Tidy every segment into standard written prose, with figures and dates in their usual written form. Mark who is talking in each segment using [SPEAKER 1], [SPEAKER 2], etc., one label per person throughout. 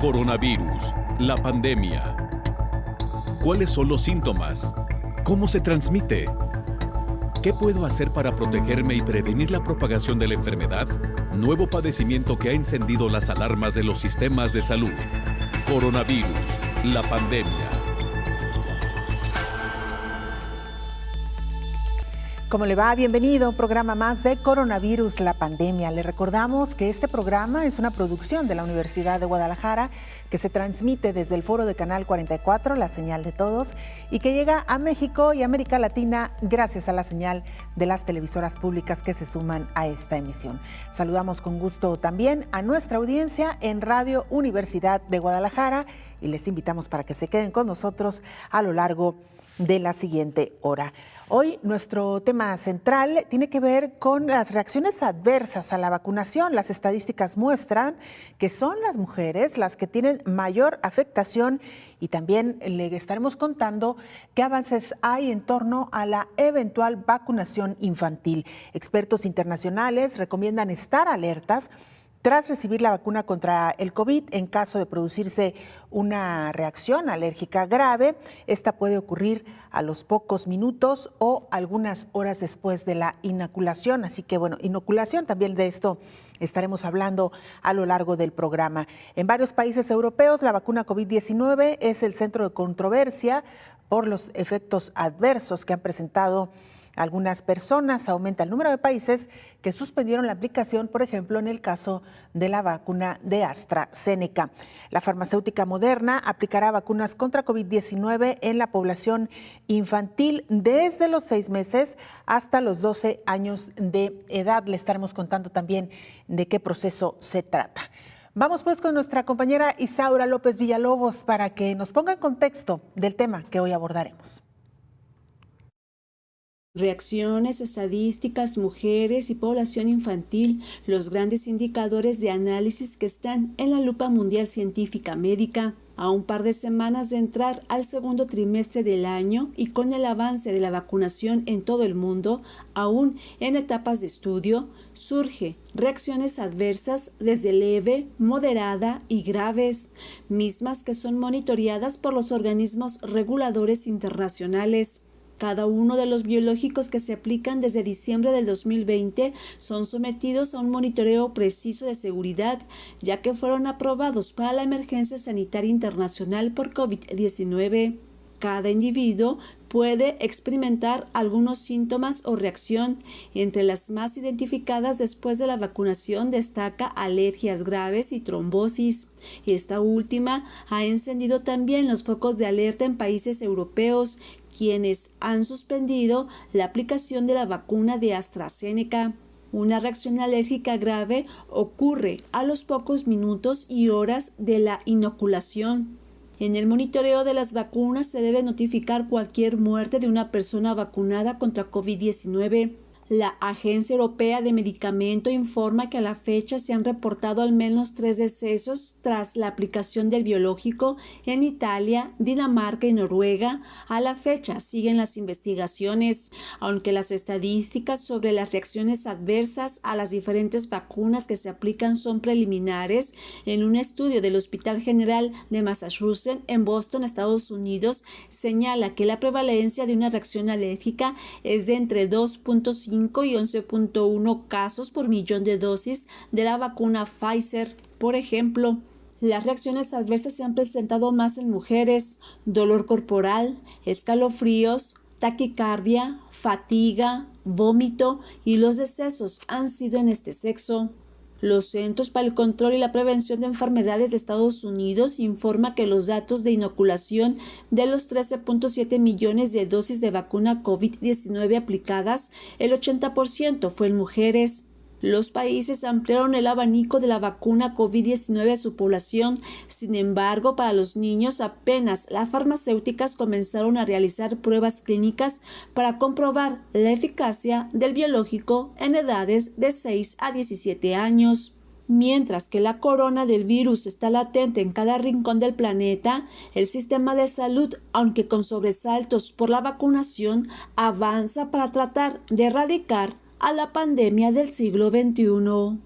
[SPEAKER 1] Coronavirus, la pandemia. ¿Cuáles son los síntomas? ¿Cómo se transmite? ¿Qué puedo hacer para protegerme y prevenir la propagación de la enfermedad? Nuevo padecimiento que ha encendido las alarmas de los sistemas de salud. Coronavirus, la pandemia.
[SPEAKER 2] ¿Cómo le va? Bienvenido a un programa más de Coronavirus, la pandemia. Le recordamos que este programa es una producción de la Universidad de Guadalajara que se transmite desde el foro de Canal 44, la señal de todos, y que llega a México y América Latina gracias a la señal de las televisoras públicas que se suman a esta emisión. Saludamos con gusto también a nuestra audiencia en Radio Universidad de Guadalajara y les invitamos para que se queden con nosotros a lo largo de la siguiente hora. Hoy nuestro tema central tiene que ver con las reacciones adversas a la vacunación. Las estadísticas muestran que son las mujeres las que tienen mayor afectación y también le estaremos contando qué avances hay en torno a la eventual vacunación infantil. Expertos internacionales recomiendan estar alertas tras recibir la vacuna contra el COVID. En caso de producirse una reacción alérgica grave, esta puede ocurrir a los pocos minutos o algunas horas después de la inoculación. Así que, inoculación, también de esto estaremos hablando a lo largo del programa. En varios países europeos, la vacuna COVID-19 es el centro de controversia por los efectos adversos que han presentado algunas personas. Aumenta el número de países que suspendieron la aplicación, por ejemplo, en el caso de la vacuna de AstraZeneca. La farmacéutica Moderna aplicará vacunas contra COVID-19 en la población infantil desde los 6 meses hasta los 12 años de edad. Le estaremos contando también de qué proceso se trata. Vamos pues con nuestra compañera Isaura López Villalobos para que nos ponga en contexto del tema que hoy abordaremos.
[SPEAKER 3] Reacciones, estadísticas, mujeres y población infantil, los grandes indicadores de análisis que están en la lupa mundial científica médica. A un par de semanas de entrar al segundo trimestre del año y con el avance de la vacunación en todo el mundo, aún en etapas de estudio, surge reacciones adversas desde leve, moderada y graves, mismas que son monitoreadas por los organismos reguladores internacionales. Cada uno de los biológicos que se aplican desde diciembre del 2020 son sometidos a un monitoreo preciso de seguridad, ya que fueron aprobados para la emergencia sanitaria internacional por COVID-19. Cada individuo puede experimentar algunos síntomas o reacción. Entre las más identificadas después de la vacunación destaca alergias graves y trombosis. Esta última ha encendido también los focos de alerta en países europeos, quienes han suspendido la aplicación de la vacuna de AstraZeneca. Una reacción alérgica grave ocurre a los pocos minutos y horas de la inoculación. En el monitoreo de las vacunas se debe notificar cualquier muerte de una persona vacunada contra COVID-19. La Agencia Europea de Medicamento informa que a la fecha se han reportado al menos 3 decesos tras la aplicación del biológico en Italia, Dinamarca y Noruega. A la fecha siguen las investigaciones, aunque las estadísticas sobre las reacciones adversas a las diferentes vacunas que se aplican son preliminares. En un estudio del Hospital General de Massachusetts en Boston, Estados Unidos, señala que la prevalencia de una reacción alérgica es de entre 2.5 y 11.1 casos por millón de dosis de la vacuna Pfizer. Por ejemplo, las reacciones adversas se han presentado más en mujeres: dolor corporal, escalofríos, taquicardia, fatiga, vómito, y los decesos han sido en este sexo. Los Centros para el Control y la Prevención de Enfermedades de Estados Unidos informa que los datos de inoculación de los 13.7 millones de dosis de vacuna COVID-19 aplicadas, el 80% fue en mujeres. Los países ampliaron el abanico de la vacuna COVID-19 a su población. Sin embargo, para los niños apenas las farmacéuticas comenzaron a realizar pruebas clínicas para comprobar la eficacia del biológico en edades de 6 a 17 años. Mientras que la corona del virus está latente en cada rincón del planeta, el sistema de salud, aunque con sobresaltos por la vacunación, avanza para tratar de erradicar a la pandemia del siglo XXI.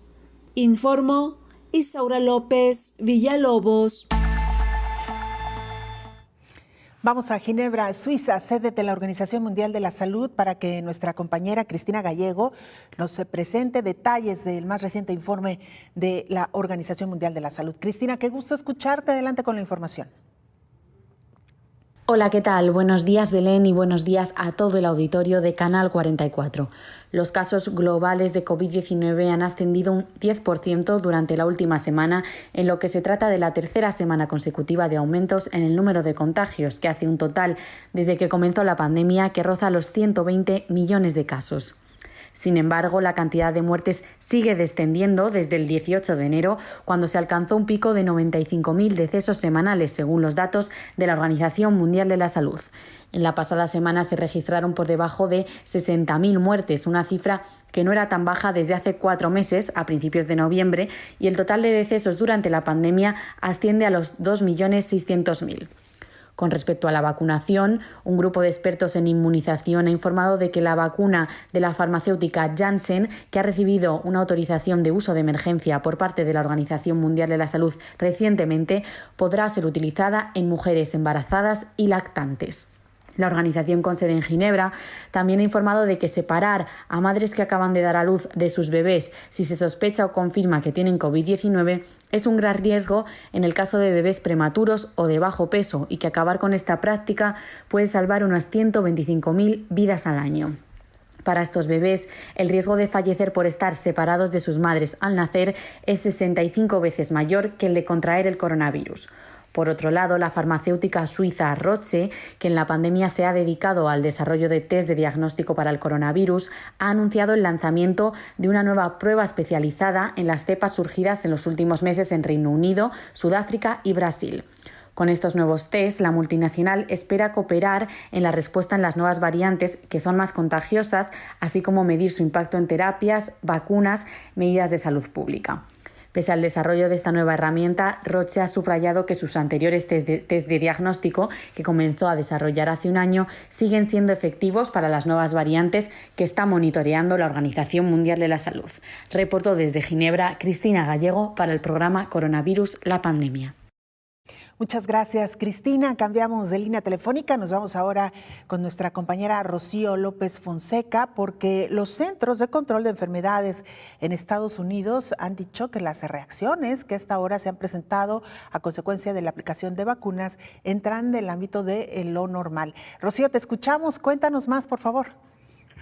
[SPEAKER 3] Informó Isaura López, Villalobos.
[SPEAKER 2] Vamos a Ginebra, Suiza, sede de la Organización Mundial de la Salud, para que nuestra compañera Cristina Gallego nos presente detalles del más reciente informe de la Organización Mundial de la Salud. Cristina, qué gusto escucharte. Adelante con la información.
[SPEAKER 4] Hola, ¿qué tal? Buenos días, Belén, y buenos días a todo el auditorio de Canal 44. Los casos globales de COVID-19 han ascendido un 10% durante la última semana, en lo que se trata de la tercera semana consecutiva de aumentos en el número de contagios, que hace un total desde que comenzó la pandemia que roza los 120 millones de casos. Sin embargo, la cantidad de muertes sigue descendiendo desde el 18 de enero, cuando se alcanzó un pico de 95.000 decesos semanales, según los datos de la Organización Mundial de la Salud. En la pasada semana se registraron por debajo de 60.000 muertes, una cifra que no era tan baja desde hace 4 meses, a principios de noviembre, y el total de decesos durante la pandemia asciende a los 2.600.000. Con respecto a la vacunación, un grupo de expertos en inmunización ha informado de que la vacuna de la farmacéutica Janssen, que ha recibido una autorización de uso de emergencia por parte de la Organización Mundial de la Salud recientemente, podrá ser utilizada en mujeres embarazadas y lactantes. La organización con sede en Ginebra también ha informado de que separar a madres que acaban de dar a luz de sus bebés si se sospecha o confirma que tienen COVID-19 es un gran riesgo en el caso de bebés prematuros o de bajo peso, y que acabar con esta práctica puede salvar unas 125.000 vidas al año. Para estos bebés, el riesgo de fallecer por estar separados de sus madres al nacer es 65 veces mayor que el de contraer el coronavirus. Por otro lado, la farmacéutica suiza Roche, que en la pandemia se ha dedicado al desarrollo de test de diagnóstico para el coronavirus, ha anunciado el lanzamiento de una nueva prueba especializada en las cepas surgidas en los últimos meses en Reino Unido, Sudáfrica y Brasil. Con estos nuevos test, la multinacional espera cooperar en la respuesta en las nuevas variantes, que son más contagiosas, así como medir su impacto en terapias, vacunas, medidas de salud pública. Pese al desarrollo de esta nueva herramienta, Roche ha subrayado que sus anteriores test de diagnóstico, que comenzó a desarrollar hace un año, siguen siendo efectivos para las nuevas variantes que está monitoreando la Organización Mundial de la Salud. Reportó desde Ginebra Cristina Gallego para el programa Coronavirus, la pandemia.
[SPEAKER 2] Muchas gracias, Cristina. Cambiamos de línea telefónica. Nos vamos ahora con nuestra compañera Rocío López Fonseca, porque los Centros de Control de Enfermedades en Estados Unidos han dicho que las reacciones que hasta ahora se han presentado a consecuencia de la aplicación de vacunas entran del ámbito de lo normal. Rocío, te escuchamos. Cuéntanos más, por favor.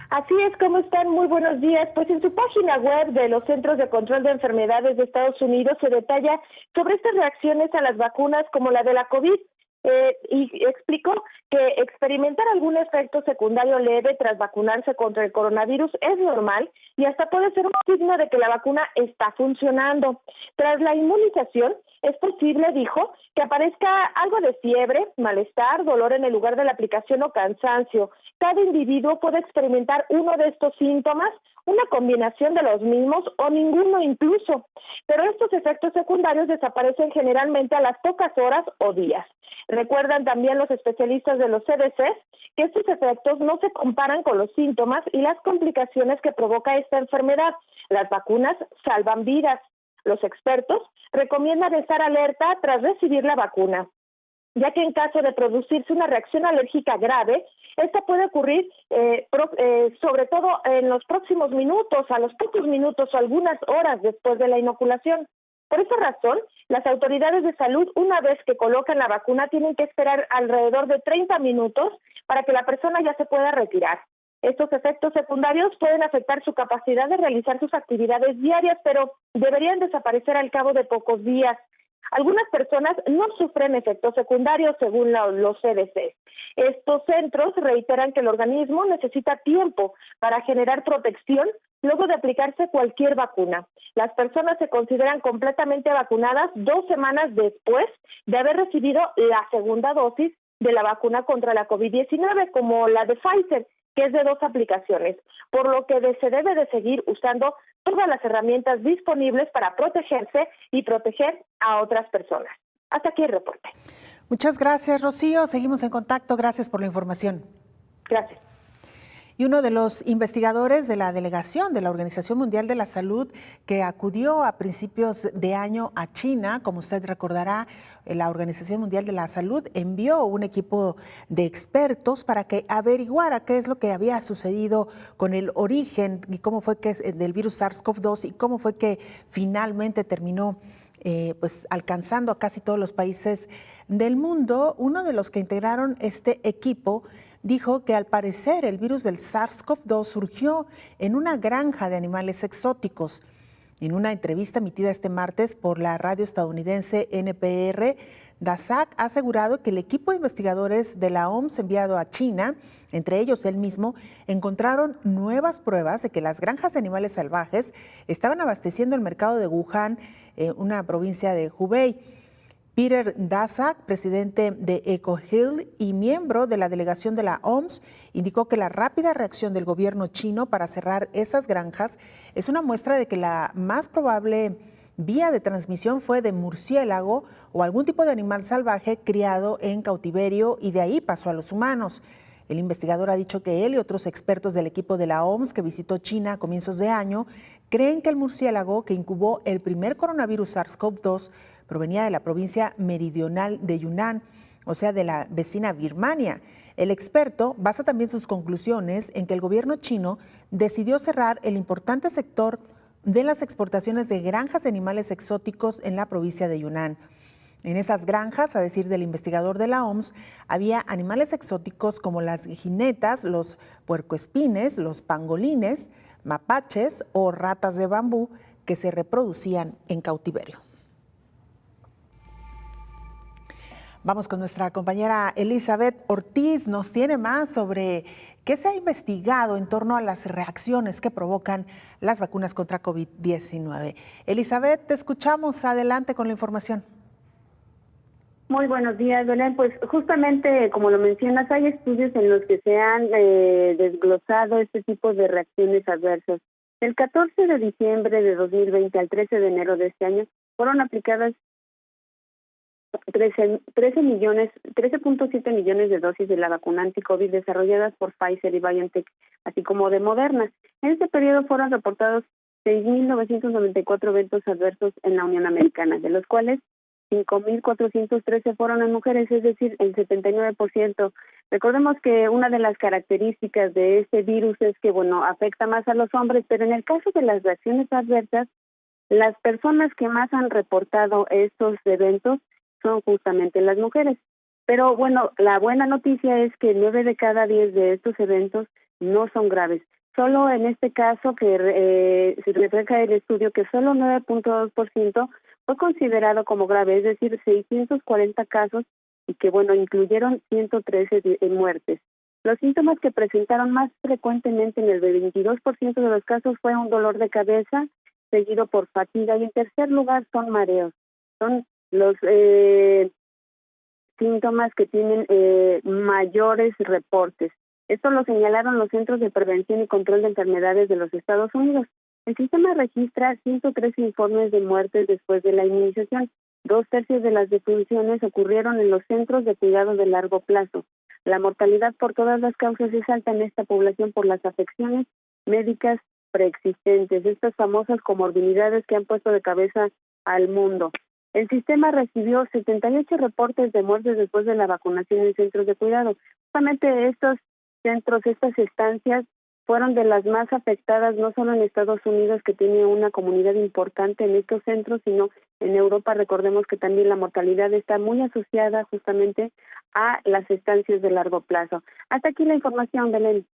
[SPEAKER 5] Así es, ¿cómo están? Muy buenos días. Pues en su página web de los Centros de Control de Enfermedades de Estados Unidos se detalla sobre estas reacciones a las vacunas como la de la COVID, y explicó que experimentar algún efecto secundario leve tras vacunarse contra el coronavirus es normal y hasta puede ser un signo de que la vacuna está funcionando. Tras la inmunización, es posible, dijo, que aparezca algo de fiebre, malestar, dolor en el lugar de la aplicación o cansancio. Cada individuo puede experimentar uno de estos síntomas, una combinación de los mismos o ninguno incluso, pero estos efectos secundarios desaparecen generalmente a las pocas horas o días. Recuerdan también los especialistas de los CDCs que estos efectos no se comparan con los síntomas y las complicaciones que provoca esta enfermedad. Las vacunas salvan vidas. Los expertos recomiendan estar alerta tras recibir la vacuna, ya que en caso de producirse una reacción alérgica grave, esta puede ocurrir sobre todo en los próximos minutos, a los pocos minutos o algunas horas después de la inoculación. Por esa razón, las autoridades de salud, una vez que colocan la vacuna, tienen que esperar alrededor de 30 minutos para que la persona ya se pueda retirar. Estos efectos secundarios pueden afectar su capacidad de realizar sus actividades diarias, pero deberían desaparecer al cabo de pocos días. Algunas personas no sufren efectos secundarios según los CDC. Estos centros reiteran que el organismo necesita tiempo para generar protección luego de aplicarse cualquier vacuna. Las personas se consideran completamente vacunadas 2 semanas después de haber recibido la segunda dosis de la vacuna contra la COVID-19, como la de Pfizer, que es de 2 aplicaciones, por lo que se debe de seguir usando todas las herramientas disponibles para protegerse y proteger a otras personas. Hasta aquí el reporte.
[SPEAKER 2] Muchas gracias, Rocío. Seguimos en contacto. Gracias por la información.
[SPEAKER 5] Gracias.
[SPEAKER 2] Y uno de los investigadores de la delegación de la Organización Mundial de la Salud que acudió a principios de año a China, como usted recordará, la Organización Mundial de la Salud envió un equipo de expertos para que averiguara qué es lo que había sucedido con el origen y cómo fue que del virus SARS-CoV-2 y cómo fue que finalmente terminó pues alcanzando a casi todos los países del mundo. Uno de los que integraron este equipo dijo que al parecer el virus del SARS-CoV-2 surgió en una granja de animales exóticos. En una entrevista emitida este martes por la radio estadounidense NPR, Daszak ha asegurado que el equipo de investigadores de la OMS enviado a China, entre ellos él mismo, encontraron nuevas pruebas de que las granjas de animales salvajes estaban abasteciendo el mercado de Wuhan, una provincia de Hubei. Peter Daszak, presidente de EcoHealth y miembro de la delegación de la OMS, indicó que la rápida reacción del gobierno chino para cerrar esas granjas es una muestra de que la más probable vía de transmisión fue de murciélago o algún tipo de animal salvaje criado en cautiverio y de ahí pasó a los humanos. El investigador ha dicho que él y otros expertos del equipo de la OMS que visitó China a comienzos de año creen que el murciélago que incubó el primer coronavirus SARS-CoV-2 provenía de la provincia meridional de Yunnan, o sea, de la vecina Birmania. El experto basa también sus conclusiones en que el gobierno chino decidió cerrar el importante sector de las exportaciones de granjas de animales exóticos en la provincia de Yunnan. En esas granjas, a decir del investigador de la OMS, había animales exóticos como las jinetas, los puercoespines, los pangolines, mapaches o ratas de bambú que se reproducían en cautiverio. Vamos con nuestra compañera Elizabeth Ortiz, nos tiene más sobre qué se ha investigado en torno a las reacciones que provocan las vacunas contra COVID-19. Elizabeth, te escuchamos, adelante con la información.
[SPEAKER 6] Muy buenos días, Belén. Pues justamente, como lo mencionas, hay estudios en los que se han desglosado este tipo de reacciones adversas. Del 14 de diciembre de 2020 al 13 de enero de este año fueron aplicadas 13.7 millones de dosis de la vacuna anti-COVID desarrolladas por Pfizer y BioNTech, así como de Moderna. En este periodo fueron reportados 6.994 eventos adversos en la Unión Americana, de los cuales 5.413 fueron en mujeres, es decir, el 79%. Recordemos que una de las características de este virus es que, afecta más a los hombres, pero en el caso de las reacciones adversas, las personas que más han reportado estos eventos son justamente las mujeres. Pero la buena noticia es que 9 de cada 10 de estos eventos no son graves. Solo en este caso que se refleja el estudio que solo 9.2% fue considerado como grave, es decir, 640 casos y que incluyeron 113 muertes. Los síntomas que presentaron más frecuentemente en el 22% de los casos fue un dolor de cabeza, seguido por fatiga y en tercer lugar son mareos. Son los síntomas que tienen mayores reportes. Esto lo señalaron los Centros de Prevención y Control de Enfermedades de los Estados Unidos. El sistema registra 113 informes de muertes después de la inmunización. 2/3 de las defunciones ocurrieron en los centros de cuidado de largo plazo. La mortalidad por todas las causas es alta en esta población por las afecciones médicas preexistentes, estas famosas comorbilidades que han puesto de cabeza al mundo. El sistema recibió 78 reportes de muertes después de la vacunación en centros de cuidado. Justamente estos centros, estas estancias, fueron de las más afectadas, no solo en Estados Unidos, que tiene una comunidad importante en estos centros, sino en Europa. Recordemos que también la mortalidad está muy asociada justamente a las estancias de largo plazo. Hasta aquí la información, Belén.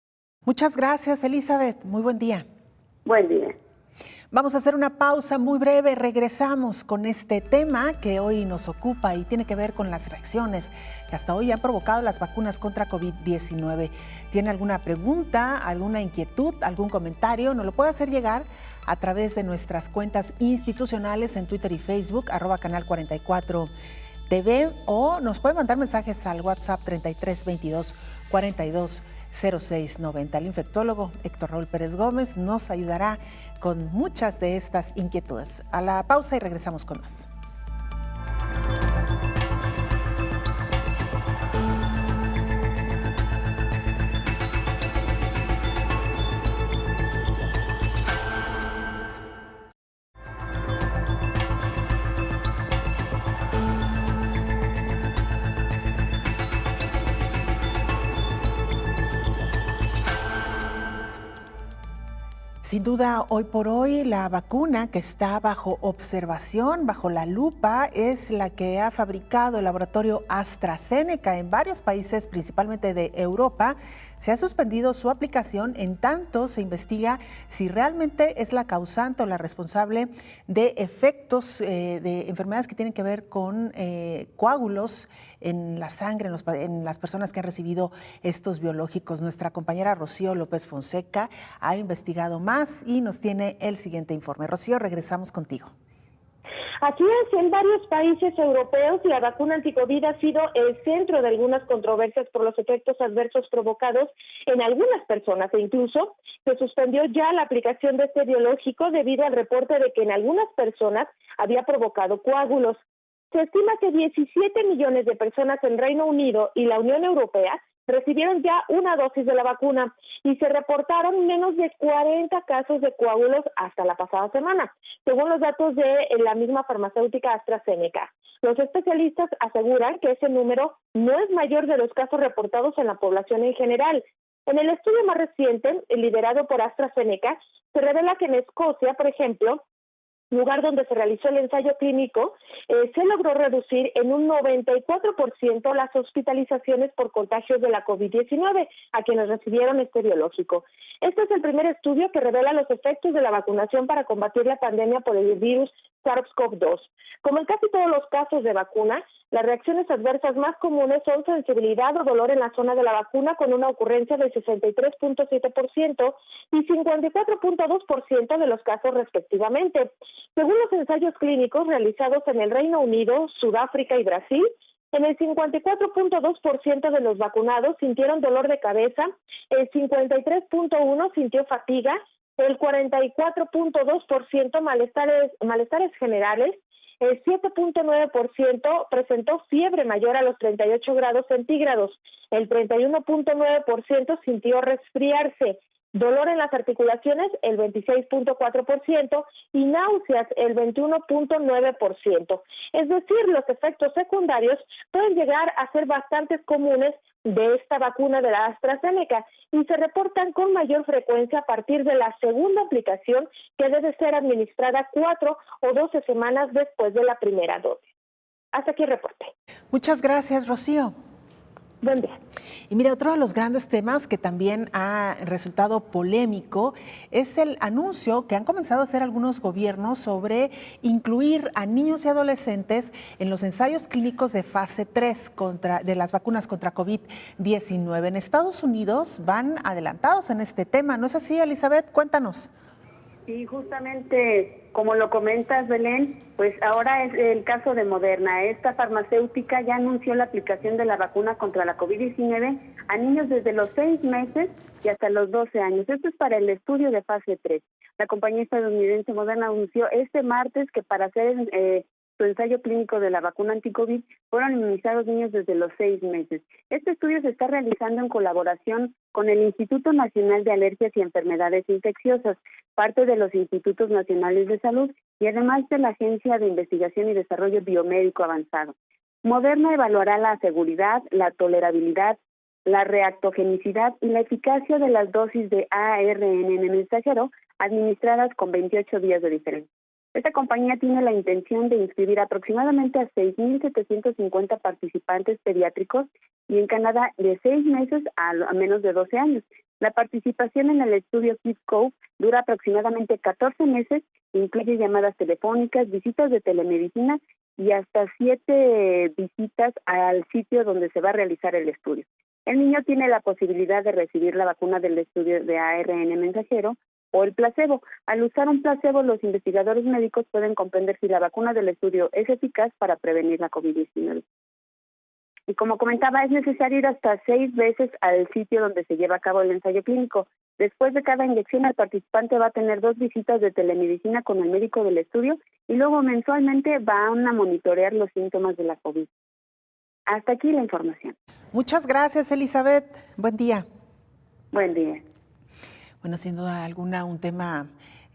[SPEAKER 2] Muchas gracias, Elizabeth. Muy buen día.
[SPEAKER 6] Buen día.
[SPEAKER 2] Vamos a hacer una pausa muy breve, regresamos con este tema que hoy nos ocupa y tiene que ver con las reacciones que hasta hoy han provocado las vacunas contra COVID-19. ¿Tiene alguna pregunta, alguna inquietud, algún comentario? Nos lo puede hacer llegar a través de nuestras cuentas institucionales en Twitter y Facebook, @canal44 TV, o nos puede mandar mensajes al WhatsApp 33 22 42 0690. El infectólogo Héctor Raúl Pérez Gómez nos ayudará con muchas de estas inquietudes. A la pausa y regresamos con más. Sin duda, hoy por hoy, la vacuna que está bajo observación, bajo la lupa, es la que ha fabricado el laboratorio AstraZeneca en varios países, principalmente de Europa. Se ha suspendido su aplicación en tanto se investiga si realmente es la causante o la responsable de efectos de enfermedades que tienen que ver con coágulos en la sangre, en las personas que han recibido estos biológicos. Nuestra compañera Rocío López Fonseca ha investigado más y nos tiene el siguiente informe. Rocío, regresamos contigo.
[SPEAKER 5] Así es, en varios países europeos la vacuna anticovid ha sido el centro de algunas controversias por los efectos adversos provocados en algunas personas e incluso se suspendió ya la aplicación de este biológico debido al reporte de que en algunas personas había provocado coágulos. Se estima que 17 millones de personas en Reino Unido y la Unión Europea recibieron ya una dosis de la vacuna y se reportaron menos de 40 casos de coágulos hasta la pasada semana, según los datos de la misma farmacéutica AstraZeneca. Los especialistas aseguran que ese número no es mayor de los casos reportados en la población en general. En el estudio más reciente, liderado por AstraZeneca, se revela que en Escocia, por ejemplo, lugar donde se realizó el ensayo clínico, se logró reducir en un 94% las hospitalizaciones por contagios de la COVID-19 a quienes recibieron este biológico. Este es el primer estudio que revela los efectos de la vacunación para combatir la pandemia por el virus SARS-CoV-2. Como en casi todos los casos de vacuna, las reacciones adversas más comunes son sensibilidad o dolor en la zona de la vacuna con una ocurrencia del 63.7% y 54.2% de los casos respectivamente. Según los ensayos clínicos realizados en el Reino Unido, Sudáfrica y Brasil, en el 54.2% de los vacunados sintieron dolor de cabeza, el 53.1% sintió fatiga, el 44.2% malestares generales, el 7.9% presentó fiebre mayor a los 38 grados centígrados, el 31.9% sintió resfriarse, dolor en las articulaciones el 26.4% y náuseas el 21.9%. Es decir, los efectos secundarios pueden llegar a ser bastante comunes de esta vacuna de la AstraZeneca y se reportan con mayor frecuencia a partir de la segunda aplicación que debe ser administrada 4 o 12 semanas después de la primera dosis. Hasta aquí el reporte.
[SPEAKER 2] Muchas gracias, Rocío.
[SPEAKER 5] Buen día.
[SPEAKER 2] Y mira, otro de los grandes temas que también ha resultado polémico es el anuncio que han comenzado a hacer algunos gobiernos sobre incluir a niños y adolescentes en los ensayos clínicos de fase 3 de las vacunas contra COVID-19. En Estados Unidos van adelantados en este tema, ¿no es así, Elizabeth? Cuéntanos.
[SPEAKER 6] Sí, justamente como lo comentas, Belén, pues ahora es el caso de Moderna. Esta farmacéutica ya anunció la aplicación de la vacuna contra la COVID-19 a niños desde los 6 meses y hasta los 12 años. Esto es para el estudio de fase 3. La compañía estadounidense Moderna anunció este martes que para hacer su ensayo clínico de la vacuna anticovid fueron inmunizados niños desde los 6 meses. Este estudio se está realizando en colaboración con el Instituto Nacional de Alergias y Enfermedades Infecciosas, parte de los Institutos Nacionales de Salud y además de la Agencia de Investigación y Desarrollo Biomédico Avanzado. Moderna evaluará la seguridad, la tolerabilidad, la reactogenicidad y la eficacia de las dosis de ARN mensajero administradas con 28 días de diferencia. Esta compañía tiene la intención de inscribir aproximadamente a 6.750 participantes pediátricos y en Canadá de 6 meses a menos de 12 años. La participación en el estudio KidsCove dura aproximadamente 14 meses, incluye llamadas telefónicas, visitas de telemedicina y hasta 7 visitas al sitio donde se va a realizar el estudio. El niño tiene la posibilidad de recibir la vacuna del estudio de ARN mensajero o el placebo. Al usar un placebo, los investigadores médicos pueden comprender si la vacuna del estudio es eficaz para prevenir la COVID-19. Y como comentaba, es necesario ir hasta 6 veces al sitio donde se lleva a cabo el ensayo clínico. Después de cada inyección, el participante va a tener 2 visitas de telemedicina con el médico del estudio y luego mensualmente van a monitorear los síntomas de la COVID. Hasta aquí la información.
[SPEAKER 2] Muchas gracias, Elizabeth. Buen día.
[SPEAKER 6] Buen día.
[SPEAKER 2] Bueno, sin duda alguna, un tema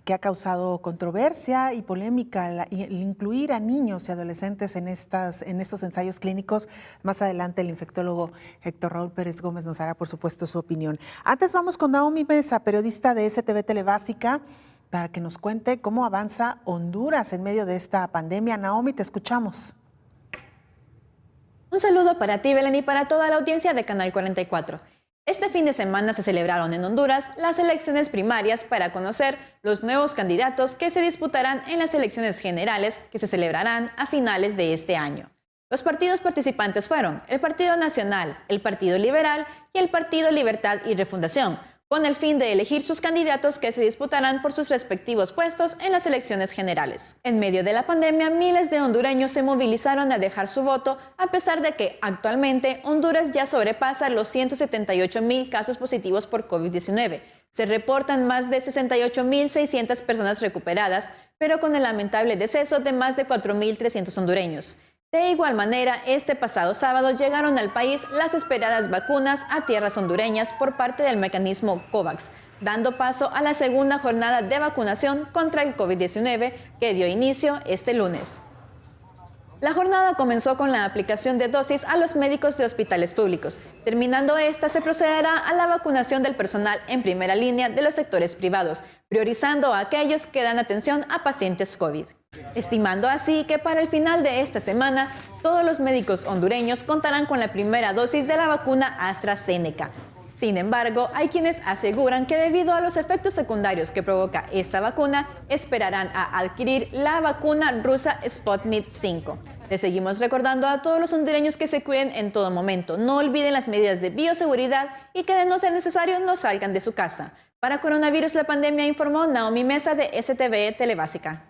[SPEAKER 2] que ha causado controversia y polémica el incluir a niños y adolescentes en estos ensayos clínicos. Más adelante el infectólogo Héctor Raúl Pérez Gómez nos dará, por supuesto, su opinión. Antes vamos con Naomi Mesa, periodista de STV Telebásica, para que nos cuente cómo avanza Honduras en medio de esta pandemia. Naomi, te escuchamos.
[SPEAKER 7] Un saludo para ti, Belén, y para toda la audiencia de Canal 44. Este fin de semana se celebraron en Honduras las elecciones primarias para conocer los nuevos candidatos que se disputarán en las elecciones generales que se celebrarán a finales de este año. Los partidos participantes fueron el Partido Nacional, el Partido Liberal y el Partido Libertad y Refundación, con el fin de elegir sus candidatos que se disputarán por sus respectivos puestos en las elecciones generales. En medio de la pandemia, miles de hondureños se movilizaron a dejar su voto, a pesar de que actualmente Honduras ya sobrepasa los 178,000 casos positivos por COVID-19. Se reportan más de 68,600 personas recuperadas, pero con el lamentable deceso de más de 4,300 hondureños. De igual manera, este pasado sábado llegaron al país las esperadas vacunas a tierras hondureñas por parte del mecanismo COVAX, dando paso a la segunda jornada de vacunación contra el COVID-19 que dio inicio este lunes. La jornada comenzó con la aplicación de dosis a los médicos de hospitales públicos. Terminando esta, se procederá a la vacunación del personal en primera línea de los sectores privados, priorizando a aquellos que dan atención a pacientes COVID. Estimando así que para el final de esta semana, todos los médicos hondureños contarán con la primera dosis de la vacuna AstraZeneca. Sin embargo, hay quienes aseguran que debido a los efectos secundarios que provoca esta vacuna, esperarán a adquirir la vacuna rusa Sputnik V. Les seguimos recordando a todos los hondureños que se cuiden en todo momento. No olviden las medidas de bioseguridad y que de no ser necesario no salgan de su casa. Para Coronavirus la Pandemia, informó Naomi Mesa de STV Telebásica.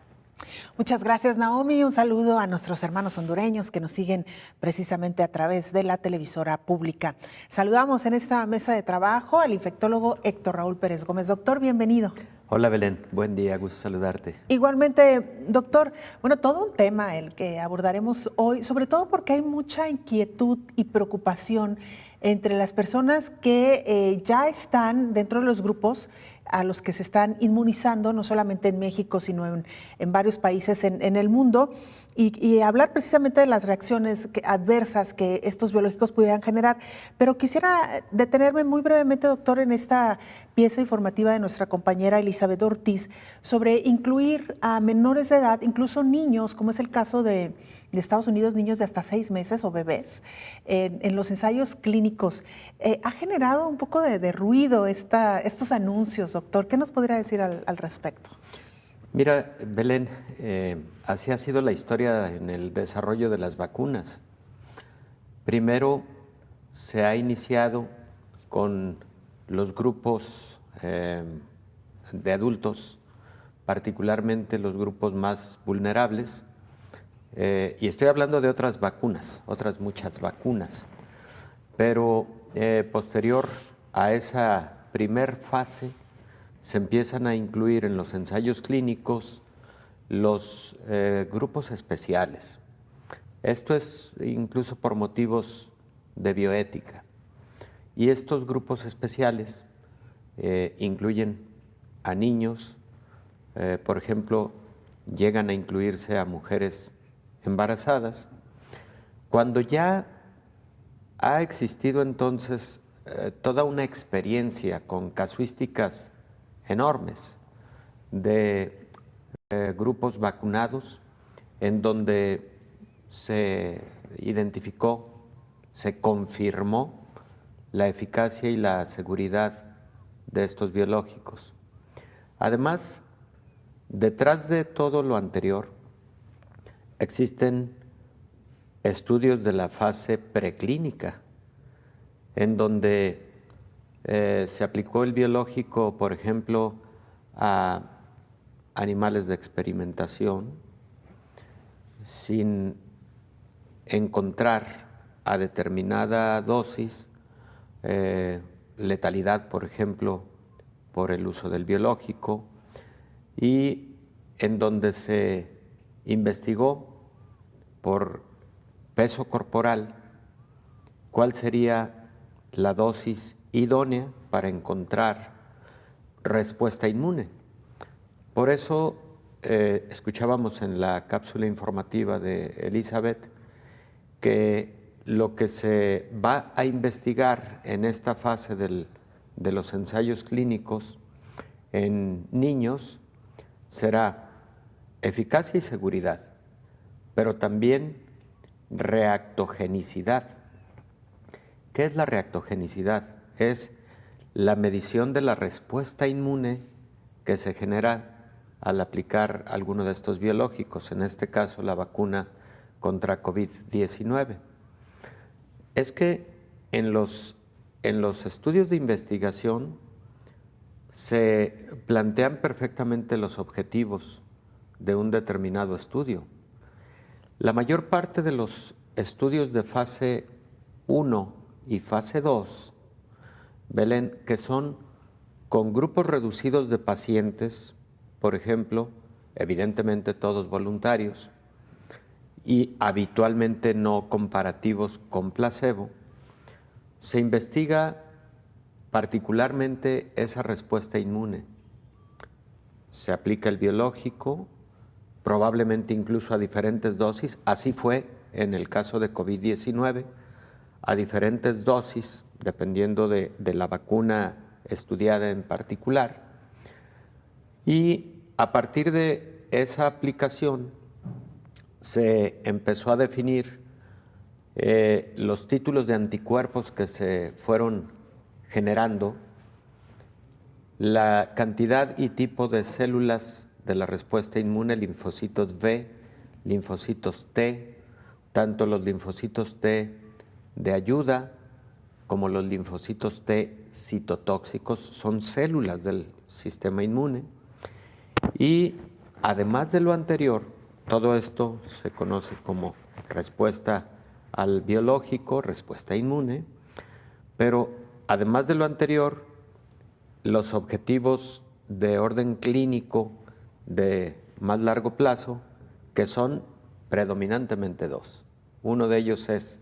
[SPEAKER 2] Muchas gracias, Naomi. Un saludo a nuestros hermanos hondureños que nos siguen precisamente a través de la televisora pública. Saludamos en esta mesa de trabajo al infectólogo Héctor Raúl Pérez Gómez. Doctor, bienvenido.
[SPEAKER 8] Hola, Belén. Buen día, gusto saludarte.
[SPEAKER 2] Igualmente, doctor. Bueno, todo un tema el que abordaremos hoy, sobre todo porque hay mucha inquietud y preocupación entre las personas que ya están dentro de los grupos a los que se están inmunizando, no solamente en México, sino en varios países en el mundo, y hablar precisamente de las reacciones adversas que estos biológicos pudieran generar. Pero quisiera detenerme muy brevemente, doctor, en esta pieza informativa de nuestra compañera Elizabeth Ortiz sobre incluir a menores de edad, incluso niños, como es el caso de Estados Unidos, niños de hasta 6 meses o bebés, en los ensayos clínicos. Ha generado un poco de ruido estos anuncios, doctor. ¿Qué nos podría decir al respecto?
[SPEAKER 8] Mira, Belén, así ha sido la historia en el desarrollo de las vacunas. Primero se ha iniciado con los grupos de adultos, particularmente los grupos más vulnerables, y estoy hablando de otras vacunas, otras muchas vacunas, pero posterior a esa primer fase se empiezan a incluir en los ensayos clínicos los grupos especiales. Esto es incluso por motivos de bioética. Y estos grupos especiales incluyen a niños, por ejemplo, llegan a incluirse a mujeres embarazadas. Cuando ya ha existido entonces toda una experiencia con casuísticas enormes de grupos vacunados en donde se identificó, se confirmó la eficacia y la seguridad de estos biológicos. Además, detrás de todo lo anterior, existen estudios de la fase preclínica, en donde se aplicó el biológico, por ejemplo, a animales de experimentación, sin encontrar a determinada dosis letalidad, por ejemplo, por el uso del biológico, y en donde se investigó por peso corporal cuál sería la dosis idónea para encontrar respuesta inmune. Por eso escuchábamos en la cápsula informativa de Elizabeth que lo que se va a investigar en esta fase de los ensayos clínicos en niños será eficacia y seguridad, pero también reactogenicidad. ¿Qué es la reactogenicidad? Es la medición de la respuesta inmune que se genera al aplicar alguno de estos biológicos, en este caso la vacuna contra COVID-19. Es que en los estudios de investigación se plantean perfectamente los objetivos de un determinado estudio. La mayor parte de los estudios de fase 1 y fase 2, Belén, que son con grupos reducidos de pacientes, por ejemplo, evidentemente todos voluntarios, y habitualmente no comparativos con placebo, se investiga particularmente esa respuesta inmune. Se aplica el biológico, probablemente incluso a diferentes dosis, así fue en el caso de COVID-19, a diferentes dosis, dependiendo de la vacuna estudiada en particular. Y a partir de esa aplicación se empezó a definir los títulos de anticuerpos que se fueron generando, la cantidad y tipo de células de la respuesta inmune, linfocitos B, linfocitos T, tanto los linfocitos T de ayuda como los linfocitos T citotóxicos, son células del sistema inmune. Y además de lo anterior, todo esto se conoce como respuesta al biológico, respuesta inmune, pero además de lo anterior, los objetivos de orden clínico de más largo plazo, que son predominantemente dos. Uno de ellos es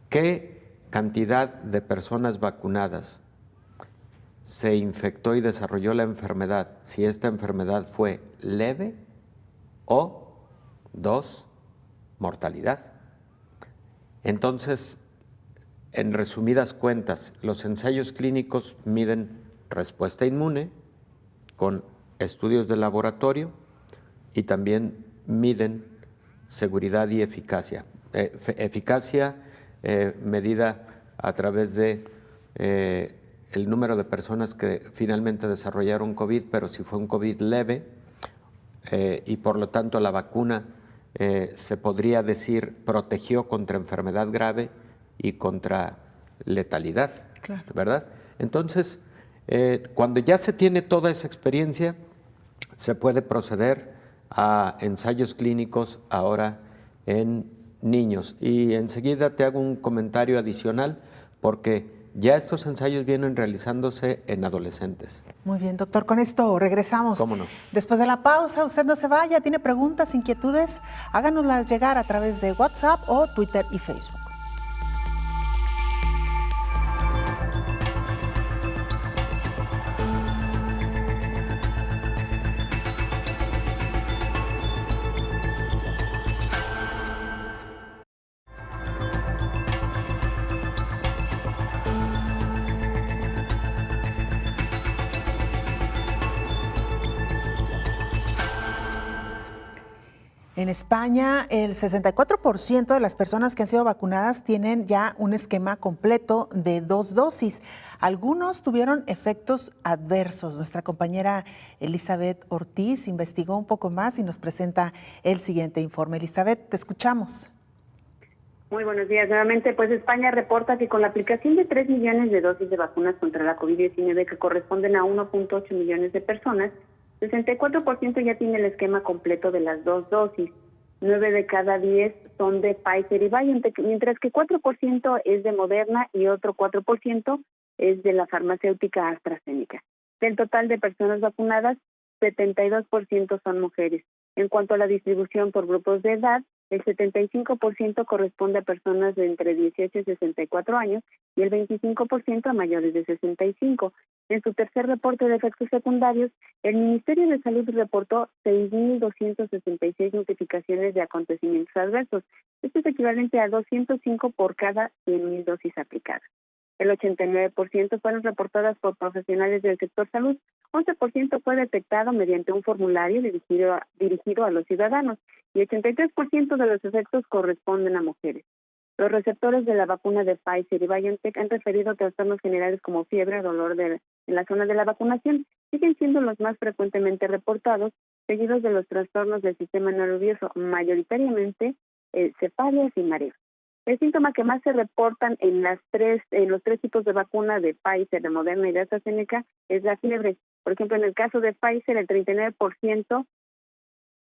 [SPEAKER 8] qué cantidad de personas vacunadas se infectó y desarrolló la enfermedad, si esta enfermedad fue leve o, dos, mortalidad. Entonces, en resumidas cuentas, los ensayos clínicos miden respuesta inmune con estudios de laboratorio y también miden seguridad y eficacia. Eficacia medida a través de el número de personas que finalmente desarrollaron COVID, pero si fue un COVID leve y por lo tanto la vacuna se podría decir protegió contra enfermedad grave y contra letalidad, claro, ¿verdad? Entonces, cuando ya se tiene toda esa experiencia, se puede proceder a ensayos clínicos ahora en niños. Y enseguida te hago un comentario adicional porque ya estos ensayos vienen realizándose en adolescentes.
[SPEAKER 2] Muy bien, doctor, con esto regresamos.
[SPEAKER 8] ¿Cómo no?
[SPEAKER 2] Después de la pausa, usted no se vaya, tiene preguntas, inquietudes, háganoslas llegar a través de WhatsApp o Twitter y Facebook. En España, el 64% de las personas que han sido vacunadas tienen ya un esquema completo de 2 dosis. Algunos tuvieron efectos adversos. Nuestra compañera Elizabeth Ortiz investigó un poco más y nos presenta el siguiente informe. Elizabeth, te escuchamos.
[SPEAKER 6] Muy buenos días. Nuevamente, pues España reporta que con la aplicación de 3 millones de dosis de vacunas contra la COVID-19 que corresponden a 1.8 millones de personas, 64% ya tiene el esquema completo de las 2 dosis. 9 de cada 10 son de Pfizer y BioNTech, mientras que 4% es de Moderna y otro 4% es de la farmacéutica AstraZeneca. Del total de personas vacunadas, 72% son mujeres. En cuanto a la distribución por grupos de edad, El 75% corresponde a personas de entre 18 y 64 años y el 25% a mayores de 65. En su tercer reporte de efectos secundarios, el Ministerio de Salud reportó 6.266 notificaciones de acontecimientos adversos. Esto es equivalente a 205 por cada 100.000 dosis aplicadas. El 89% fueron reportadas por profesionales del sector salud, 11% fue detectado mediante un formulario dirigido a los ciudadanos y 83% de los efectos corresponden a mujeres. Los receptores de la vacuna de Pfizer y BioNTech han referido trastornos generales como fiebre o dolor en la zona de la vacunación. Siguen siendo los más frecuentemente reportados, seguidos de los trastornos del sistema nervioso, mayoritariamente cefaleas y mareos. El síntoma que más se reportan en los tres tipos de vacuna de Pfizer, de Moderna y de AstraZeneca es la fiebre. Por ejemplo, en el caso de Pfizer, el 39%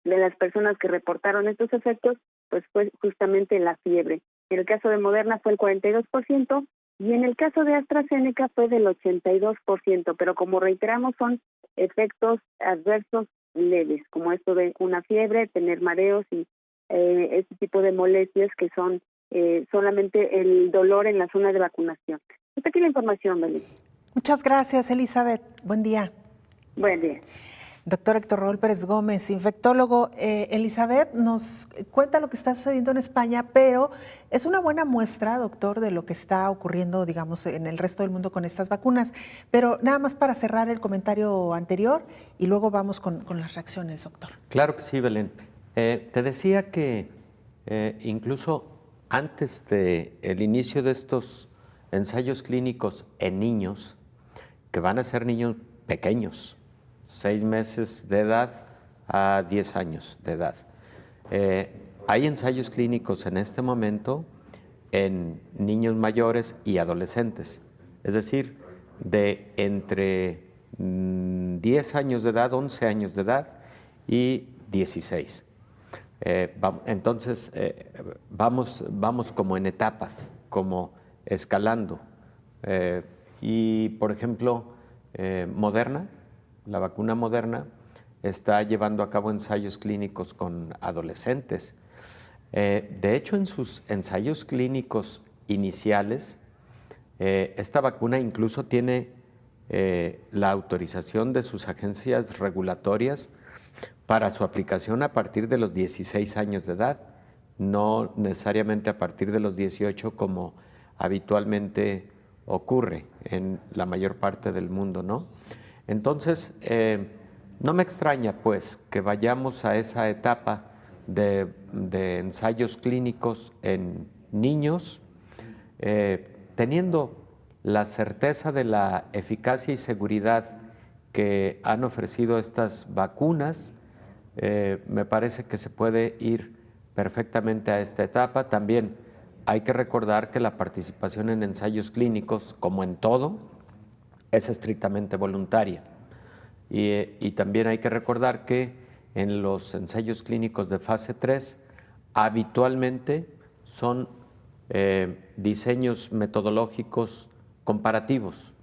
[SPEAKER 6] de las personas que reportaron estos efectos pues fue justamente la fiebre. En el caso de Moderna fue el 42% y en el caso de AstraZeneca fue del 82%, pero como reiteramos son efectos adversos leves, como esto de una fiebre, tener mareos y este tipo de molestias que son solamente el dolor en la zona de vacunación. Hasta aquí la información, Belén.
[SPEAKER 2] Muchas gracias, Elizabeth. Buen día.
[SPEAKER 6] Buen día.
[SPEAKER 2] Doctor Héctor Raúl Pérez Gómez, infectólogo. Elizabeth nos cuenta lo que está sucediendo en España, pero es una buena muestra, doctor, de lo que está ocurriendo, digamos, en el resto del mundo con estas vacunas. Pero nada más para cerrar el comentario anterior y luego vamos con las reacciones, doctor.
[SPEAKER 8] Claro que sí, Belén. Te decía que incluso antes del inicio de estos ensayos clínicos en niños, que van a ser niños pequeños, 6 meses de edad a 10 años de edad. Hay ensayos clínicos en este momento en niños mayores y adolescentes, es decir, de entre 10 años de edad, 11 años de edad y 16. Entonces, vamos como en etapas, como escalando. Y, por ejemplo, Moderna, la vacuna Moderna, está llevando a cabo ensayos clínicos con adolescentes. De hecho, en sus ensayos clínicos iniciales, esta vacuna incluso tiene la autorización de sus agencias regulatorias para su aplicación a partir de los 16 años de edad, no necesariamente a partir de los 18 como habitualmente ocurre en la mayor parte del mundo, ¿no? Entonces, no me extraña pues que vayamos a esa etapa de ensayos clínicos en niños, teniendo la certeza de la eficacia y seguridad que han ofrecido estas vacunas. Me parece que se puede ir perfectamente a esta etapa. También hay que recordar que la participación en ensayos clínicos, como en todo, es estrictamente voluntaria. Y también hay que recordar que en los ensayos clínicos de fase 3, habitualmente son diseños metodológicos comparativos.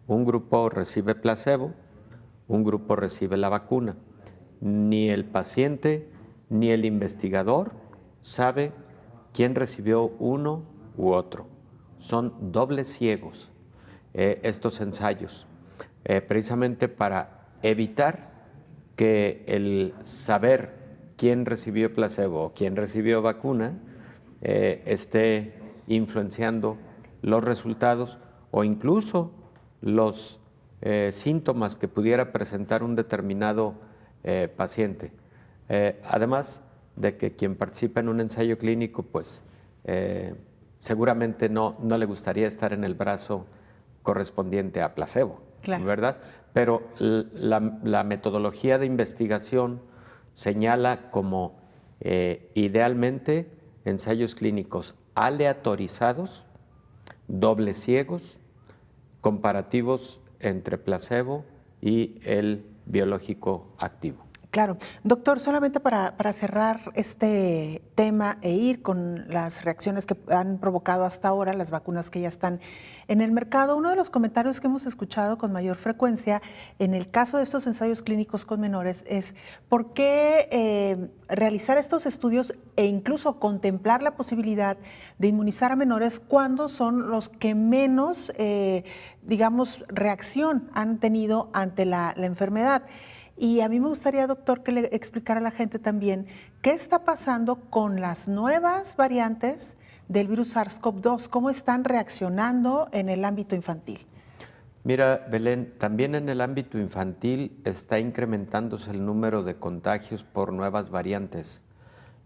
[SPEAKER 8] Un grupo recibe placebo, un grupo recibe la vacuna. Ni el paciente ni el investigador sabe quién recibió uno u otro. Son dobles ciegos estos ensayos, precisamente para evitar que el saber quién recibió placebo o quién recibió vacuna esté influenciando los resultados o incluso los síntomas que pudiera presentar un determinado paciente. Además de que quien participa en un ensayo clínico, pues seguramente no le gustaría estar en el brazo correspondiente a placebo, claro, ¿verdad? Pero la metodología de investigación señala como idealmente ensayos clínicos aleatorizados, dobles ciegos, comparativos entre placebo y el biológico activo.
[SPEAKER 2] Claro. Doctor, solamente para cerrar este tema e ir con las reacciones que han provocado hasta ahora las vacunas que ya están en el mercado, uno de los comentarios que hemos escuchado con mayor frecuencia en el caso de estos ensayos clínicos con menores es ¿por qué realizar estos estudios e incluso contemplar la posibilidad de inmunizar a menores cuando son los que menos, digamos, reacción han tenido ante la enfermedad? Y a mí me gustaría, doctor, que le explicara a la gente también qué está pasando con las nuevas variantes del virus SARS-CoV-2, cómo están reaccionando en el ámbito infantil.
[SPEAKER 8] Mira, Belén, también en el ámbito infantil está incrementándose el número de contagios por nuevas variantes.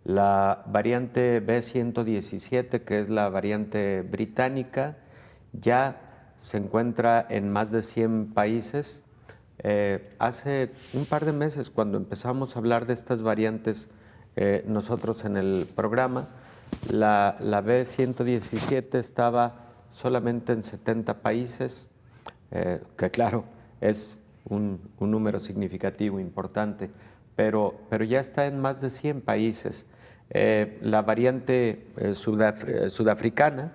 [SPEAKER 8] La variante B117, que es la variante británica, ya se encuentra en más de 100 países. Hace un par de meses, cuando empezamos a hablar de estas variantes, nosotros en el programa, la B117 estaba solamente en 70 países, que claro, es un número significativo, importante, pero ya está en más de 100 países. La variante sudafricana,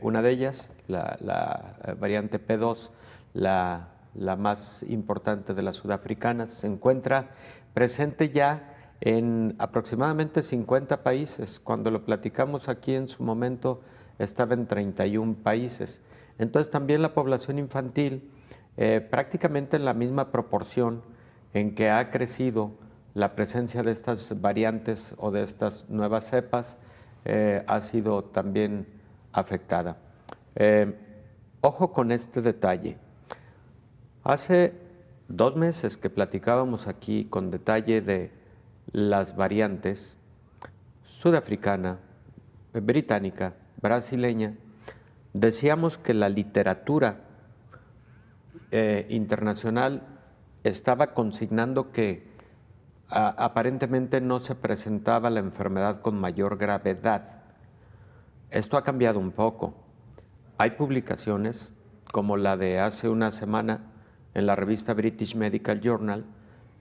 [SPEAKER 8] una de ellas, la variante P2, la más importante de las sudafricanas, se encuentra presente ya en aproximadamente 50 países. Cuando lo platicamos aquí en su momento estaba en 31 países. Entonces también la población infantil, prácticamente en la misma proporción en que ha crecido la presencia de estas variantes o de estas nuevas cepas, ha sido también afectada. Ojo con este detalle. Hace 2 meses que platicábamos aquí con detalle de las variantes sudafricana, británica, brasileña, decíamos que la literatura internacional estaba consignando que aparentemente no se presentaba la enfermedad con mayor gravedad. Esto ha cambiado un poco. Hay publicaciones como la de hace una semana en la revista British Medical Journal,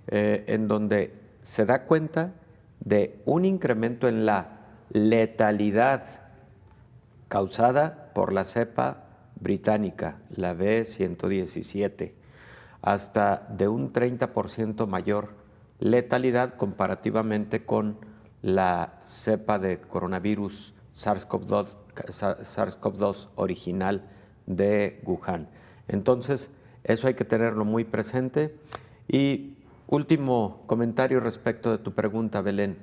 [SPEAKER 8] en donde se da cuenta de un incremento en la letalidad causada por la cepa británica, la B117, hasta de un 30% mayor letalidad comparativamente con la cepa de coronavirus SARS-CoV-2 original de Wuhan. Entonces, eso hay que tenerlo muy presente. Y último comentario respecto de tu pregunta, Belén.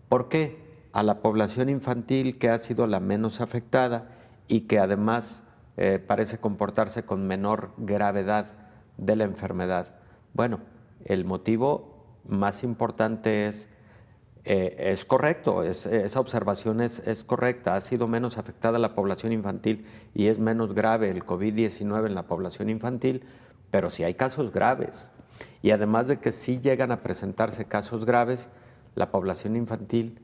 [SPEAKER 8] ¿Por qué a la población infantil, que ha sido la menos afectada y que además parece comportarse con menor gravedad de la enfermedad? Bueno, el motivo más importante es correcto, esa observación es correcta. Ha sido menos afectada la población infantil y es menos grave el COVID-19 en la población infantil, pero sí hay casos graves. Y además de que sí llegan a presentarse casos graves, la población infantil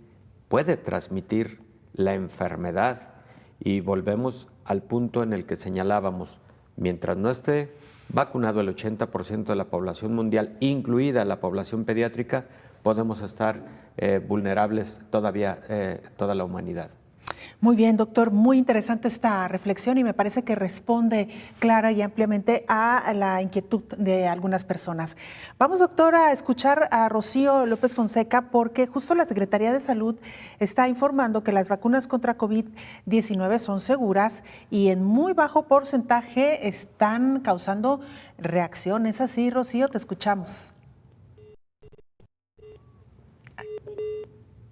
[SPEAKER 8] puede transmitir la enfermedad. Y volvemos al punto en el que señalábamos, mientras no esté vacunado el 80% de la población mundial, incluida la población pediátrica, podemos estar vulnerables todavía toda la humanidad.
[SPEAKER 2] Muy bien, doctor, muy interesante esta reflexión y me parece que responde clara y ampliamente a la inquietud de algunas personas. Vamos, doctor, a escuchar a Rocío López Fonseca porque justo la Secretaría de Salud está informando que las vacunas contra COVID-19 son seguras y en muy bajo porcentaje están causando reacciones. ¿Así, Rocío? Te escuchamos.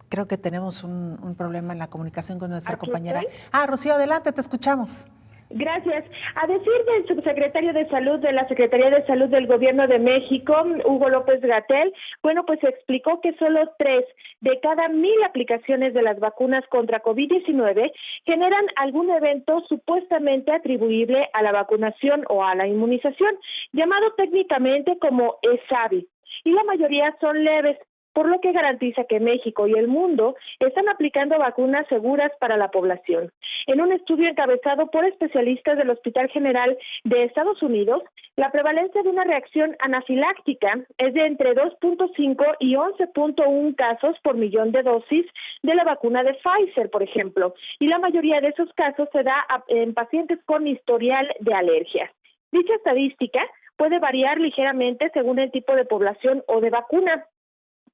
[SPEAKER 2] Creo que tenemos un problema en la comunicación con nuestra compañera. Rocío, adelante, te escuchamos.
[SPEAKER 5] Gracias. A decir del subsecretario de Salud de la Secretaría de Salud del Gobierno de México, Hugo López-Gatell, pues explicó que solo 3 de cada 1,000 aplicaciones de las vacunas contra COVID-19 generan algún evento supuestamente atribuible a la vacunación o a la inmunización, llamado técnicamente como ESAVI, y la mayoría son leves. por lo que garantiza que México y el mundo están aplicando vacunas seguras para la población. En un estudio encabezado por especialistas del Hospital General de Estados Unidos, la prevalencia de una reacción anafiláctica es de entre 2.5 y 11.1 casos por millón de dosis de la vacuna de Pfizer, por ejemplo, y la mayoría de esos casos se da en pacientes con historial de alergias. Dicha estadística puede variar ligeramente según el tipo de población o de vacuna,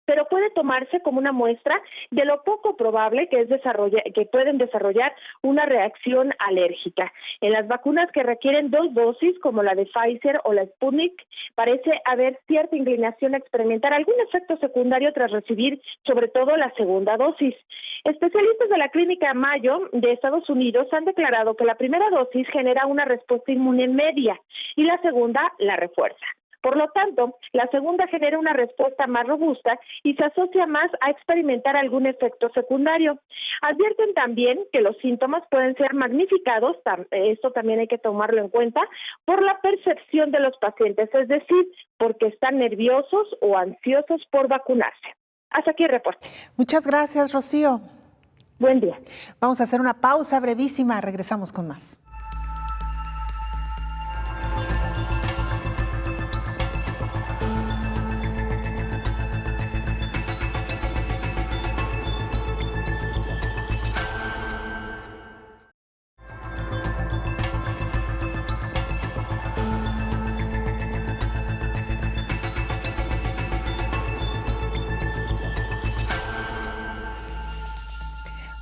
[SPEAKER 5] pero puede tomarse como una muestra de lo poco probable que pueden desarrollar una reacción alérgica. En las vacunas que requieren 2 dosis, como la de Pfizer o la Sputnik, parece haber cierta inclinación a experimentar algún efecto secundario tras recibir, sobre todo, la segunda dosis. Especialistas de la Clínica Mayo de Estados Unidos han declarado que la primera dosis genera una respuesta inmune media y la segunda la refuerza. Por lo tanto, la segunda genera una respuesta más robusta y se asocia más a experimentar algún efecto secundario. Advierten también que los síntomas pueden ser magnificados, esto también hay que tomarlo en cuenta, por la percepción de los pacientes, es decir, porque están nerviosos o ansiosos por vacunarse. Hasta aquí el reporte.
[SPEAKER 2] Muchas gracias, Rocío.
[SPEAKER 5] Buen día.
[SPEAKER 2] Vamos a hacer una pausa brevísima, regresamos con más.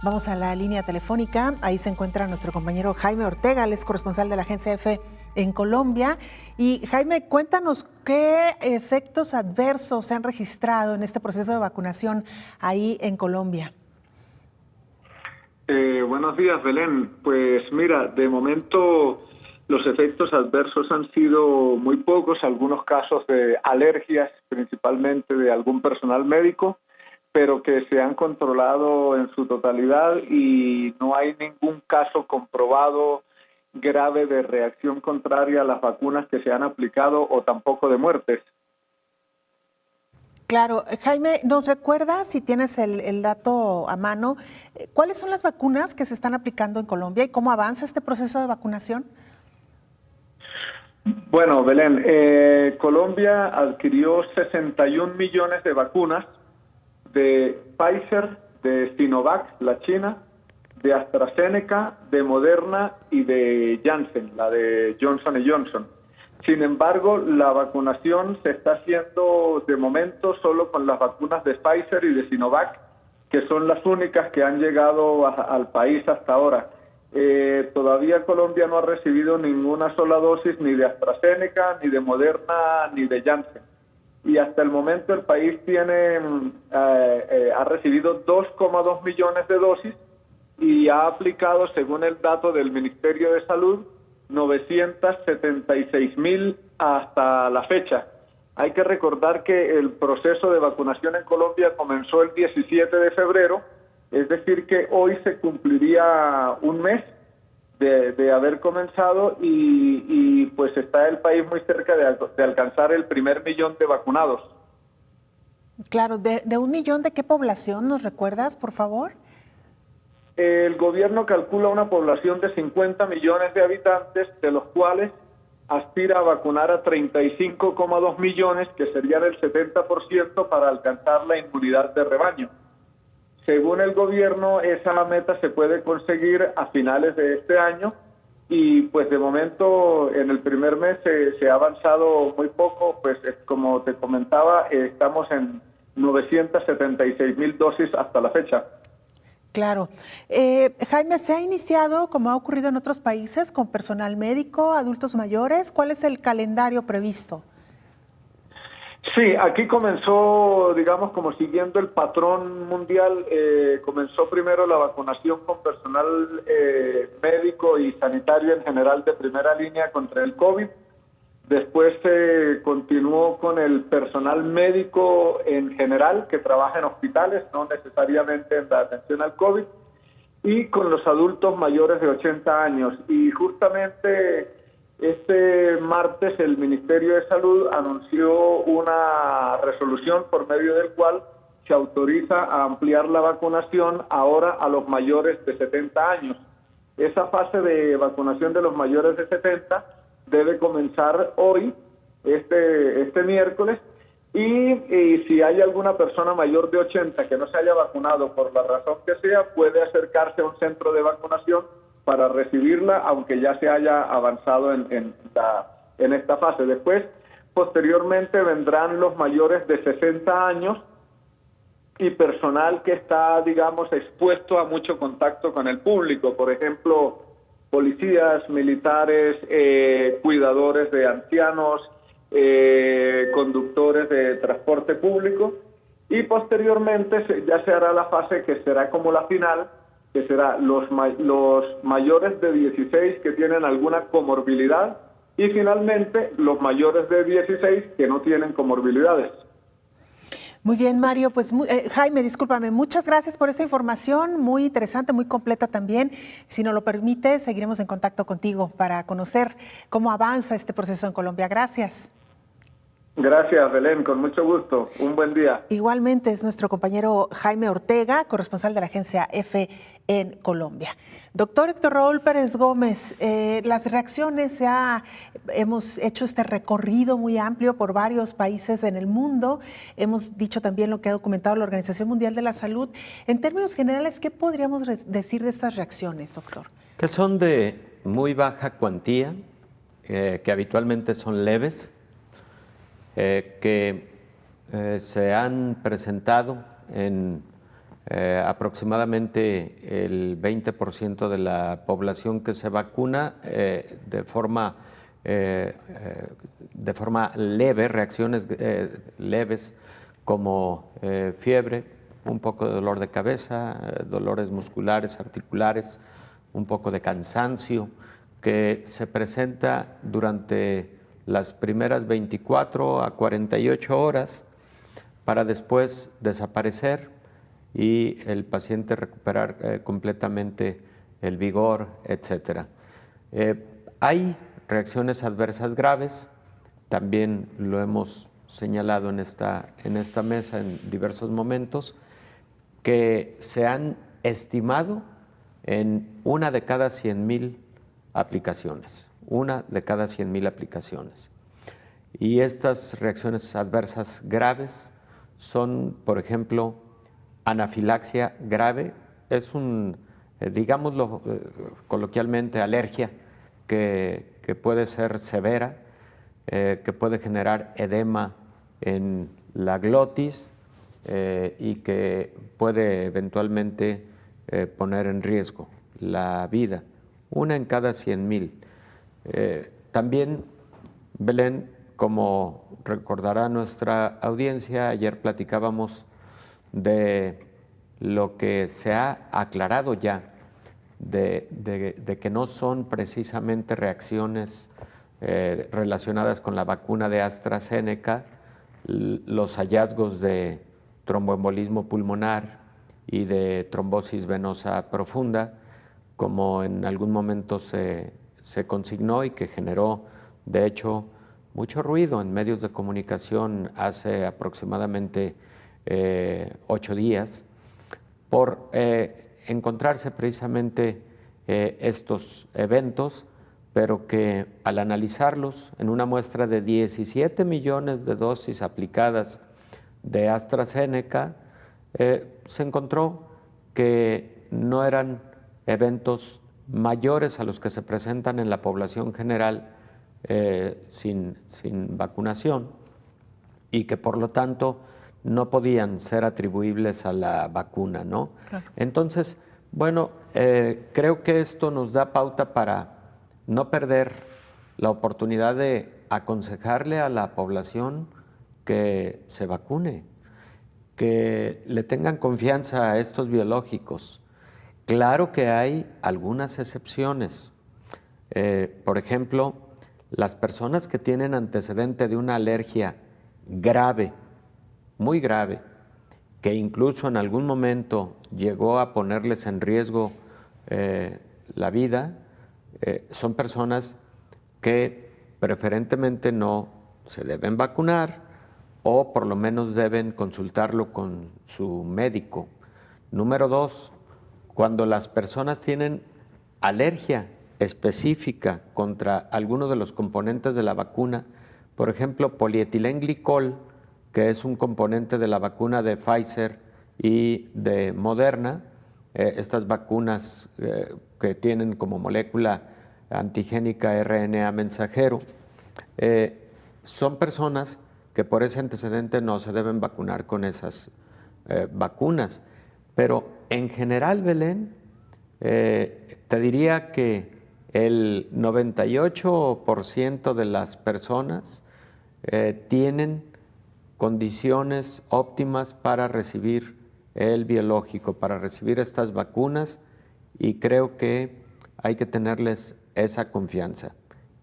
[SPEAKER 2] Vamos a la línea telefónica, ahí se encuentra nuestro compañero Jaime Ortega, él es corresponsal de la agencia EFE en Colombia. Y Jaime, cuéntanos qué efectos adversos se han registrado en este proceso de vacunación ahí en Colombia.
[SPEAKER 9] Buenos días, Belén. Pues mira, de momento los efectos adversos han sido muy pocos, algunos casos de alergias, principalmente de algún personal médico, pero que se han controlado en su totalidad y no hay ningún caso comprobado grave de reacción contraria a las vacunas que se han aplicado o tampoco de muertes.
[SPEAKER 2] Claro. Jaime, ¿nos recuerdas, si tienes el dato a mano, cuáles son las vacunas que se están aplicando en Colombia y cómo avanza este proceso de vacunación?
[SPEAKER 9] Bueno, Belén, Colombia adquirió 61 millones de vacunas de Pfizer, de Sinovac, la China, de AstraZeneca, de Moderna y de Janssen, la de Johnson & Johnson. Sin embargo, la vacunación se está haciendo de momento solo con las vacunas de Pfizer y de Sinovac, que son las únicas que han llegado al país hasta ahora. Todavía Colombia no ha recibido ninguna sola dosis ni de AstraZeneca, ni de Moderna, ni de Janssen. Y hasta el momento el país ha recibido 2,2 millones de dosis y ha aplicado, según el dato del Ministerio de Salud, 976,000 hasta la fecha. Hay que recordar que el proceso de vacunación en Colombia comenzó el 17 de febrero, es decir que hoy se cumpliría un mes de haber comenzado y pues está el país muy cerca de alcanzar el primer millón de vacunados.
[SPEAKER 2] Claro, ¿de 1 millón de qué población nos recuerdas, por favor?
[SPEAKER 9] El gobierno calcula una población de 50 millones de habitantes, de los cuales aspira a vacunar a 35,2 millones, que serían el 70% para alcanzar la inmunidad de rebaño. Según el gobierno, esa meta se puede conseguir a finales de este año y pues de momento en el primer mes se ha avanzado muy poco, pues como te comentaba, estamos en 976,000 dosis hasta la fecha.
[SPEAKER 2] Claro. Jaime, ¿se ha iniciado, como ha ocurrido en otros países, con personal médico, adultos mayores? ¿Cuál es el calendario previsto?
[SPEAKER 9] Sí, aquí comenzó, digamos, como siguiendo el patrón mundial, comenzó primero la vacunación con personal médico y sanitario en general de primera línea contra el COVID. Después se continuó con el personal médico en general que trabaja en hospitales, no necesariamente en la atención al COVID, y con los adultos mayores de 80 años. Y justamente este martes el Ministerio de Salud anunció una resolución por medio del cual se autoriza a ampliar la vacunación ahora a los mayores de 70 años. Esa fase de vacunación de los mayores de 70 debe comenzar hoy, este miércoles, y si hay alguna persona mayor de 80 que no se haya vacunado por la razón que sea, puede acercarse a un centro de vacunación para recibirla, aunque ya se haya avanzado en esta fase. Después, posteriormente, vendrán los mayores de 60 años y personal que está, digamos, expuesto a mucho contacto con el público. Por ejemplo, policías, militares, cuidadores de ancianos, conductores de transporte público, y posteriormente ya se hará la fase que será como la final, que será los mayores de 16 que tienen alguna comorbilidad, y finalmente los mayores de 16 que no tienen comorbilidades.
[SPEAKER 2] Muy bien, Mario. Pues Jaime, discúlpame, muchas gracias por esta información, muy interesante, muy completa también. Si nos lo permite, seguiremos en contacto contigo para conocer cómo avanza este proceso en Colombia. Gracias.
[SPEAKER 9] Gracias, Belén, con mucho gusto. Un buen día.
[SPEAKER 2] Igualmente es nuestro compañero Jaime Ortega, corresponsal de la agencia EFE en Colombia. Doctor Héctor Raúl Pérez Gómez, las reacciones, hemos hecho este recorrido muy amplio por varios países en el mundo, hemos dicho también lo que ha documentado la Organización Mundial de la Salud. En términos generales, ¿qué podríamos decir de estas reacciones, doctor?
[SPEAKER 8] Que son de muy baja cuantía, que habitualmente son leves, que se han presentado en aproximadamente el 20% de la población que se vacuna de forma leve, reacciones leves como fiebre, un poco de dolor de cabeza, dolores musculares, articulares, un poco de cansancio, que se presenta durante las primeras 24 a 48 horas para después desaparecer y el paciente recuperar completamente el vigor, etc. Hay reacciones adversas graves, también lo hemos señalado en esta mesa en diversos momentos, que se han estimado en 1 de cada 100,000 aplicaciones. 1 de cada 100,000 aplicaciones. Y estas reacciones adversas graves son, por ejemplo, anafilaxia grave, es digámoslo coloquialmente, alergia que puede ser severa, que puede generar edema en la glotis y que puede eventualmente poner en riesgo la vida. 1 en cada 100,000. También, Belén, como recordará nuestra audiencia, ayer platicábamos de lo que se ha aclarado ya, de que no son precisamente reacciones relacionadas con la vacuna de AstraZeneca, los hallazgos de tromboembolismo pulmonar y de trombosis venosa profunda, como en algún momento se consignó y que generó, de hecho, mucho ruido en medios de comunicación hace aproximadamente 8 días, por encontrarse precisamente estos eventos, pero que al analizarlos en una muestra de 17 millones de dosis aplicadas de AstraZeneca, se encontró que no eran eventos mayores a los que se presentan en la población general sin vacunación y que por lo tanto no podían ser atribuibles a la vacuna, ¿no? Claro. Entonces, bueno, creo que esto nos da pauta para no perder la oportunidad de aconsejarle a la población que se vacune, que le tengan confianza a estos biológicos. Claro que hay algunas excepciones. Por ejemplo, las personas que tienen antecedente de una alergia grave, muy grave, que incluso en algún momento llegó a ponerles en riesgo la vida, son personas que preferentemente no se deben vacunar o por lo menos deben consultarlo con su médico. Número 2, cuando las personas tienen alergia específica contra alguno de los componentes de la vacuna, por ejemplo, polietilenglicol, que es un componente de la vacuna de Pfizer y de Moderna, estas vacunas que tienen como molécula antigénica RNA mensajero, son personas que por ese antecedente no se deben vacunar con esas vacunas. Pero en general, Belén, te diría que el 98% de las personas tienen condiciones óptimas para recibir el biológico, para recibir estas vacunas, y creo que hay que tenerles esa confianza,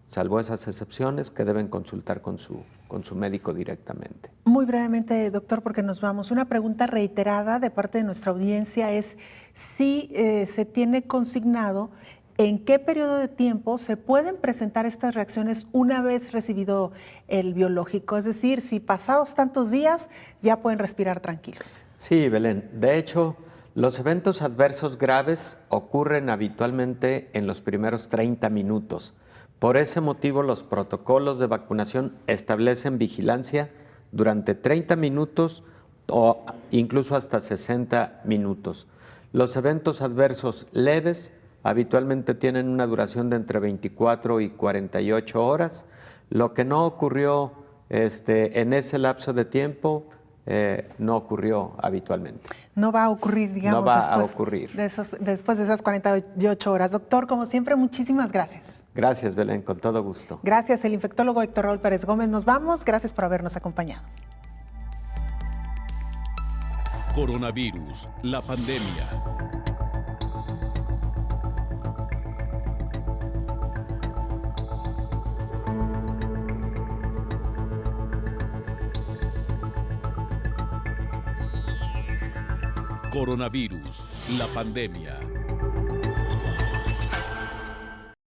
[SPEAKER 8] salvo esas excepciones que deben consultar con su médico directamente.
[SPEAKER 2] Muy brevemente, doctor, porque nos vamos. Una pregunta reiterada de parte de nuestra audiencia es si se tiene consignado en qué periodo de tiempo se pueden presentar estas reacciones una vez recibido el biológico. Es decir, si pasados tantos días ya pueden respirar tranquilos.
[SPEAKER 8] Sí, Belén. De hecho, los eventos adversos graves ocurren habitualmente en los primeros 30 minutos. Por ese motivo, los protocolos de vacunación establecen vigilancia durante 30 minutos o incluso hasta 60 minutos. Los eventos adversos leves habitualmente tienen una duración de entre 24 y 48 horas. Lo que no ocurrió en ese lapso de tiempo no ocurrió habitualmente.
[SPEAKER 2] No va a ocurrir, digamos,
[SPEAKER 8] no va a ocurrir.
[SPEAKER 2] Después de esas 48 horas. Doctor, como siempre, muchísimas gracias.
[SPEAKER 8] Gracias, Belén, con todo gusto.
[SPEAKER 2] Gracias, el infectólogo Héctor Raúl Pérez Gómez. Nos vamos. Gracias por habernos acompañado.
[SPEAKER 1] Coronavirus, la pandemia. Coronavirus, la pandemia.